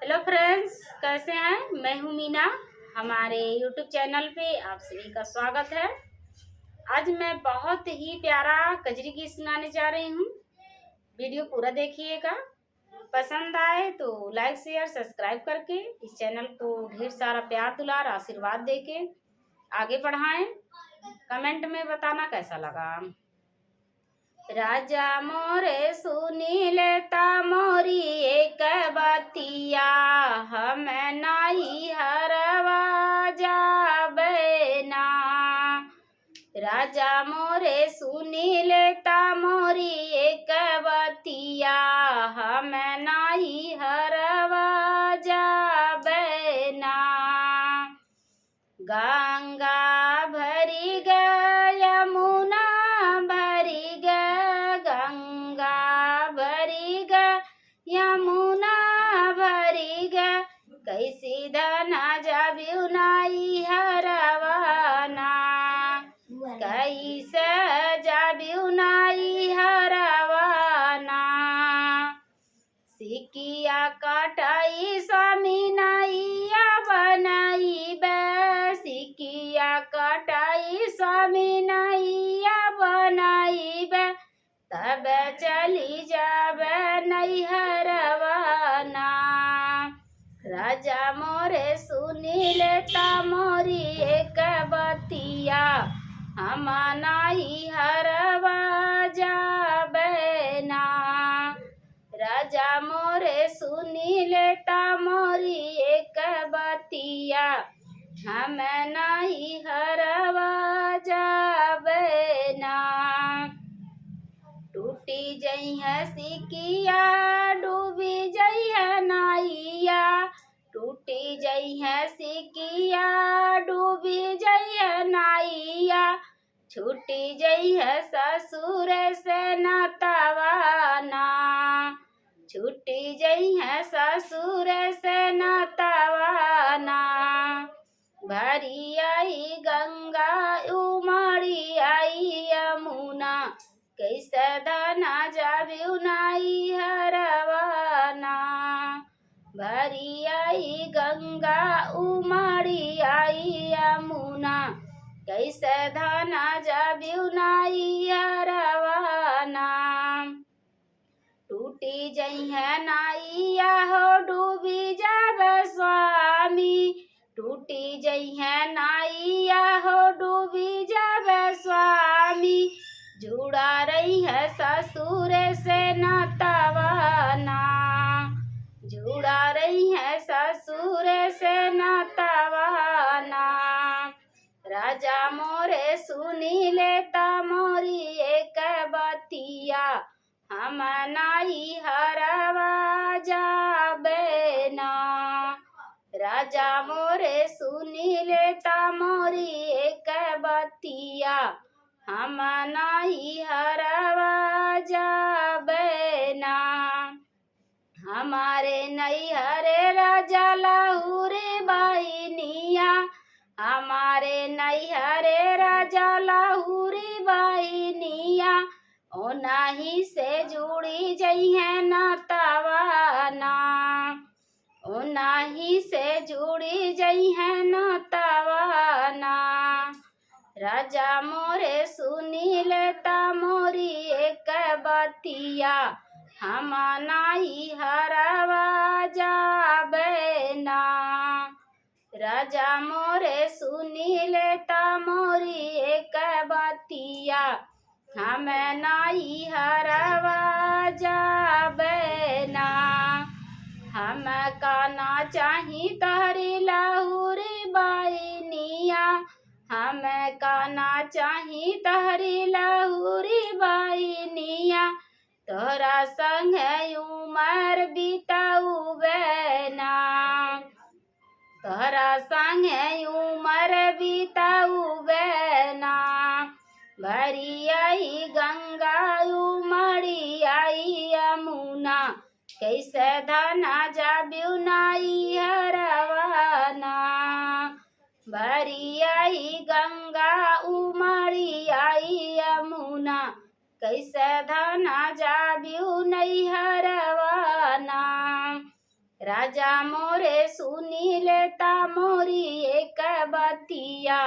Hello friends, कैसे हैं? मैं हूं मीना। हमारे यूट्यूब चैनल पे आप सभी का स्वागत है। आज मैं बहुत ही प्यारा कजरी गीत सुनाने जा रही हूं। वीडियो पूरा देखिएगा। पसंद आए तो लाइक शेयर सब्सक्राइब करके इस चैनल को ढेर सारा प्यार दुलार आशीर्वाद देके आगे बढ़ाएं। कमेंट में बताना कैसा लगा। राजा मोरे सुनी लेता मोरी एक बतिया, हम नाही हरवा जाबे ना। राजा मोरे सुनी लेता मोरी एक बतिया, हम नाही हरवा जाबे ना। गंगा भरी गई यमुना भरी गई, गंगा भरी गई यमुना भरी गई, कैसी धना जाबिउ नाई हरवाना, कैसे जाबिउ नाई हरवाना। सिकिया कटाई स्वामी नैया बनाई बे, सिकिया कटाई स्वामी नैया बनाई बे, तब चली जाबे नैहरवाना। राजा मोरे सुनी लेता मोरी एक बतिया, हम नाही हरवा जाबे ना। राजा मोरे सुनी लेता मोरी एक बतिया, हम नाही हरवा जाबे ना। टूटी जई है सिकिया डूबी जई है नाइया, टूटी जई है सिकिया डूबी जई है नाइया, छूटी जई है ससुर से नातावाना, छूटी जई है ससुर से नातावाना। भरी आई गंगा उमड़ी आई यमुना, कैसे धना जाबिउ नाई हरवाना। भरी आई गंगा उमड़ी आई यमुना, कैसे धना जाबिउ नाई हरवाना। टूटी जई है नाइया हो डूबी जाबे स्वामी, टूटी जई है नाइया हो डूबी जाबे स्वामी, जुड़ा रही है ससुर से नातावाना, जुड़ा रही है ससुर से नातावाना। राजा मोरे सुनी लेता मोरी एक बतिया, हम नाही हरवा जाबे ना। राजा मोरे सुनी लेता मोरी एक बतिया, हम नाही हरवा जाबे ना। हमारे नैहरे राजा लाहुरे बाइनिया, हमारे नैहरे राजा लाहुरे बाइनिया, ओ नाही से जुड़ी जई है नातावाना, ओ नाही से जुड़ी जई है नातावाना। राजा मोरे सुनी लेता मोरी एक बतिया, हम नाही हरवा जाबे ना। राजा मोरे सुनी लेता मोरी एक बतिया, हम नाही हरवा जाबे ना। हम काना चाही तहरी लाहुरी बाइनिया, हम काना चाही तहरी लाहुरी बाइनिया, तोरा संग उमर बिताऊबे ना, तोरा संग उमर बिताऊबे ना। भरी आई गंगा उमड़ी आई यमुना, कैसे धना जाबिउ नाई हरवाना। भरी आई गंगा उमड़ी आई यमुना, कैसे धना जाबिउ नहीं हरवाना। राजा मोरे सुनी लेता मोरी एक बतिया,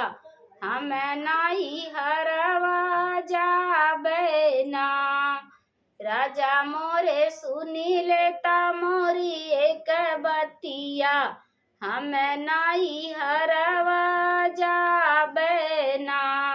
हम नाई हरवा जाबे ना। राजा मोरे सुनी लेता मोरी एक बतिया, हम नाई हरवा जाबे ना।